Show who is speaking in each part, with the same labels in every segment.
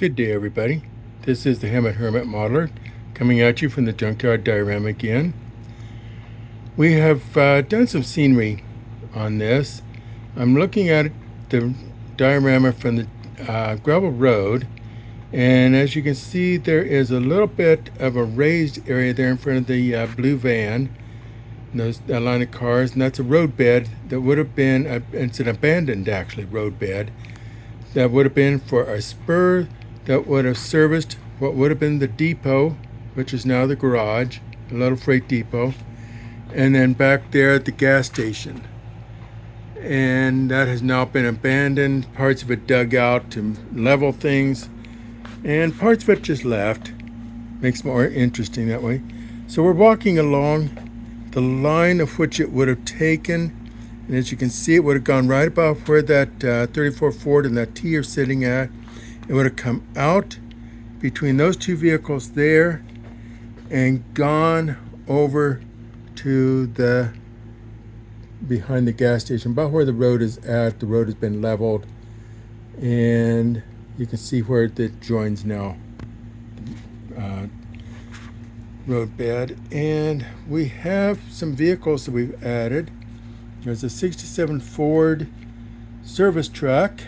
Speaker 1: Good day, everybody. This is the Hermit Modeler coming at you from the Junkyard Diorama again. We have done some scenery on this. I'm looking at the diorama from the gravel road, and as you can see, there is a little bit of a raised area there in front of the blue van, those line of cars, and that's a roadbed that would have been, it's an abandoned actually roadbed, that would have been for a spur that would have serviced what would have been the depot, which is now the garage, a little freight depot, and then back there at the gas station. And that has now been abandoned, parts of it dug out to level things, and parts of it just left. Makes it more interesting that way. So we're walking along the line of which it would have taken, and as you can see, it would have gone right about where that 34 Ford and that T are sitting at. It would have come out between those two vehicles there and gone over to the behind the gas station, about where the road is at. The road has been leveled, and you can see where it joins now road bed. And we have some vehicles that we've added. There's a 67 Ford service truck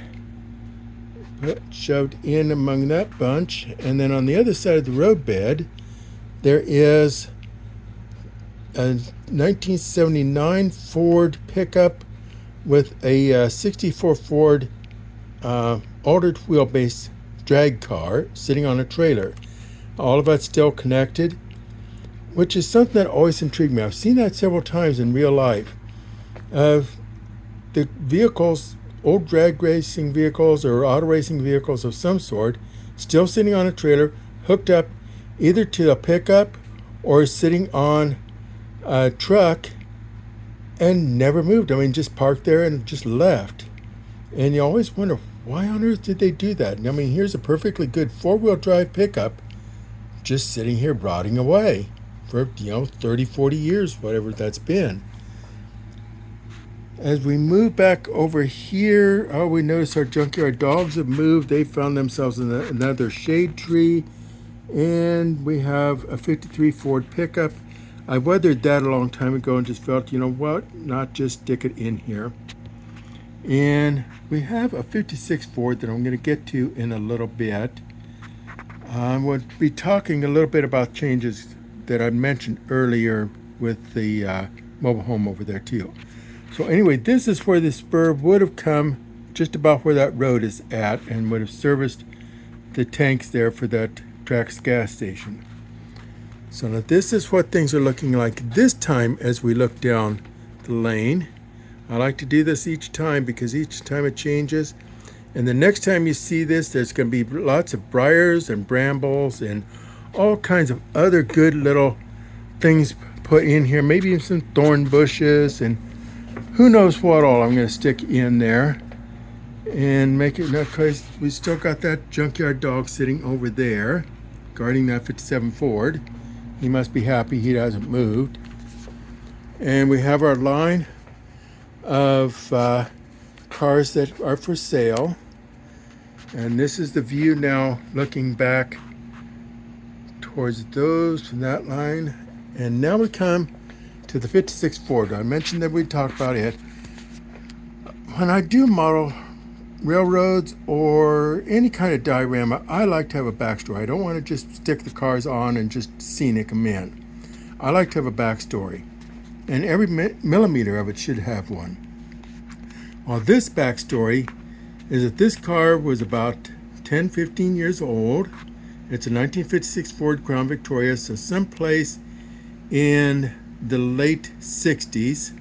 Speaker 1: shoved in among that bunch, and then on the other side of the roadbed there is a 1979 Ford pickup with a 64 Ford altered wheelbase drag car sitting on a trailer. All of that's still connected, which is something that always intrigued me. I've seen that several times in real life, of the vehicles, old drag racing vehicles or auto racing vehicles of some sort, still sitting on a trailer, hooked up either to a pickup or sitting on a truck and never moved. I mean, just parked there and just left. And you always wonder, why on earth did they do that? I mean, here's a perfectly good four-wheel drive pickup just sitting here rotting away for 30, 40 years, whatever that's been. As we move back over here, we notice our junkyard dogs have moved. They found themselves in another shade tree. And we have a 53 Ford pickup. I weathered that a long time ago and just felt, you know what, not just stick it in here. And we have a 56 Ford that I'm going to get to in a little bit. We'll be talking a little bit about changes that I mentioned earlier with the mobile home over there too. So anyway, this is where the spur would have come, just about where that road is at, and would have serviced the tanks there for that Trax gas station. So now this is what things are looking like this time as we look down the lane. I like to do this each time because each time it changes. And the next time you see this, there's going to be lots of briars and brambles and all kinds of other good little things put in here. Maybe even some thorn bushes and who knows what all I'm going to stick in there and make it, because we still got that junkyard dog sitting over there guarding that 57 Ford. He must be happy he hasn't moved. And we have our line of cars that are for sale. And this is the view now looking back towards those from that line. And now we come to the 56 Ford. I mentioned that we talked about it. When I do model railroads or any kind of diorama, I like to have a backstory. I don't want to just stick the cars on and just scenic them in. I like to have a backstory, and every millimeter of it should have one. Well, this backstory is that this car was about 10, 15 years old. It's a 1956 Ford Crown Victoria, so someplace in the late 60s,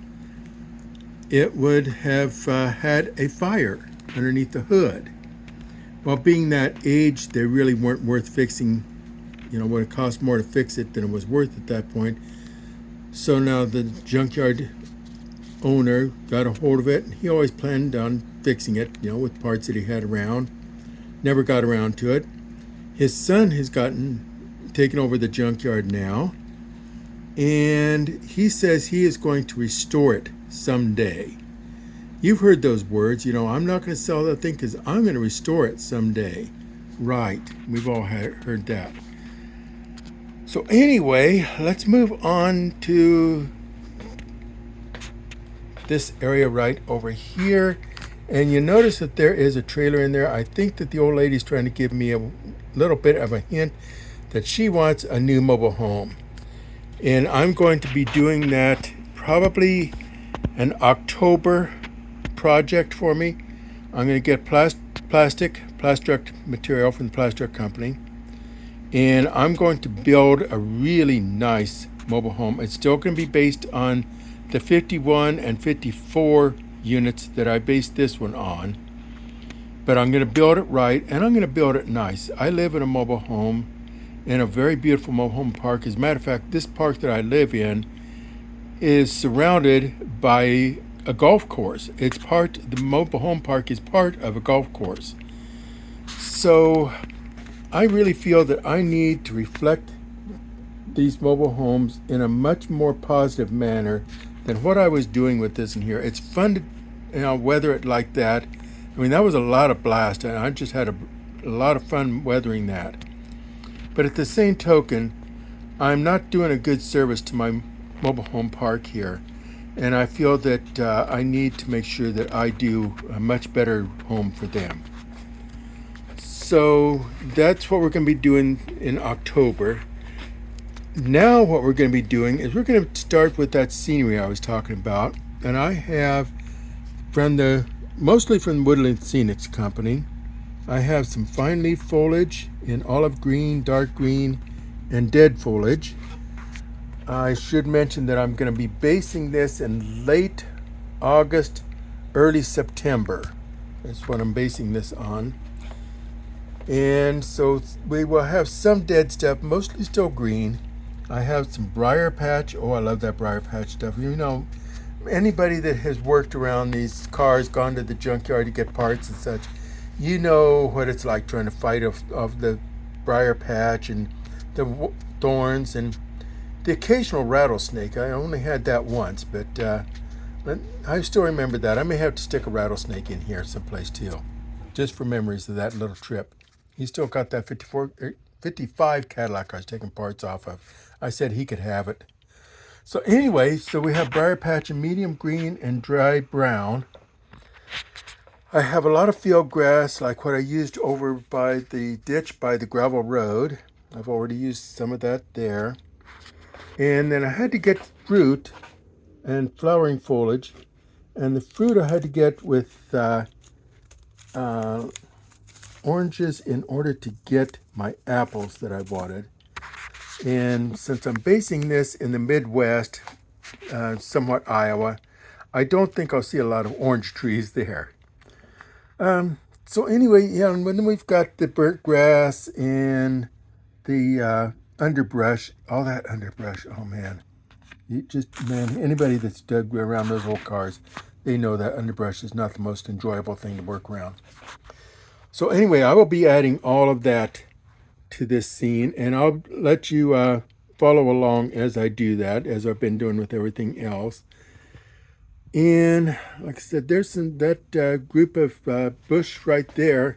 Speaker 1: it would have had a fire underneath the hood. Well, being that age, they really weren't worth fixing. Would it cost more to fix it than it was worth at that point. So now the junkyard owner got a hold of it. He always planned on fixing it, with parts that he had around. Never got around to it. His son has taken over the junkyard now, and he says he is going to restore it someday. You've heard those words, I'm not going to sell that thing because I'm going to restore it someday. Right. We've all heard that. So anyway, let's move on to this area right over here. And you notice that there is a trailer in there. I think that the old lady's trying to give me a little bit of a hint that she wants a new mobile home. And I'm going to be doing that probably an October project for me. I'm going to get plastruct material from the plastruct company. And I'm going to build a really nice mobile home. It's still going to be based on the 51 and 54 units that I based this one on. But I'm going to build it right, and I'm going to build it nice. I live in a mobile home in a very beautiful mobile home park. As a matter of fact, this park that I live in is surrounded by a golf course. The mobile home park is part of a golf course. So I really feel that I need to reflect these mobile homes in a much more positive manner than what I was doing with this in here. It's fun to weather it like that. I mean, that was a lot of blast, and I just had a lot of fun weathering that. But at the same token, I'm not doing a good service to my mobile home park here. And I feel that I need to make sure that I do a much better home for them. So that's what we're going to be doing in October. Now what we're going to be doing is we're going to start with that scenery I was talking about. And I have mostly from the Woodland Scenics Company, I have some fine leaf foliage in olive green, dark green, and dead foliage. I should mention that I'm going to be basing this in late August, early September. That's what I'm basing this on. And so we will have some dead stuff, mostly still green. I have some briar patch. Oh, I love that briar patch stuff. You know, anybody that has worked around these cars, gone to the junkyard to get parts and such, you know what it's like trying to fight off the briar patch and the thorns and the occasional rattlesnake. I only had that once, but I still remember that. I may have to stick a rattlesnake in here someplace too, just for memories of that little trip. He still got that 55 Cadillac I was taking parts off of. I said he could have it. So anyway, so we have briar patch in medium green and dry brown. I have a lot of field grass, like what I used over by the ditch by the gravel road. I've already used some of that there. And then I had to get fruit and flowering foliage. And the fruit I had to get with oranges in order to get my apples that I wanted. And since I'm basing this in the Midwest, somewhat Iowa, I don't think I'll see a lot of orange trees there. So anyway, yeah, and then we've got the burnt grass and the underbrush, all that underbrush. Oh man, anybody that's dug around those old cars, they know that underbrush is not the most enjoyable thing to work around. So anyway, I will be adding all of that to this scene, and I'll let you follow along as I do that, as I've been doing with everything else. And like I said, there's that group of bush right there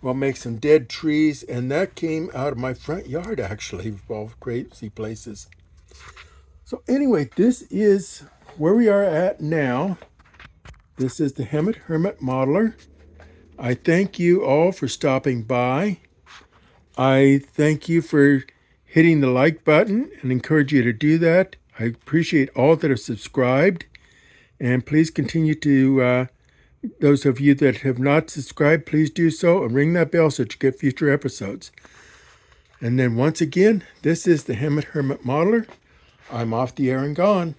Speaker 1: will make some dead trees, and that came out of my front yard, actually, of all crazy places. So anyway, this is where we are at now. This is the Hermit Modeler. I thank you all for stopping by. I thank you for hitting the like button and encourage you to do that. I appreciate all that have subscribed. And please continue to, those of you that have not subscribed, please do so and ring that bell so that you get future episodes. And then once again, this is the Hermit Modeler. I'm off the air and gone.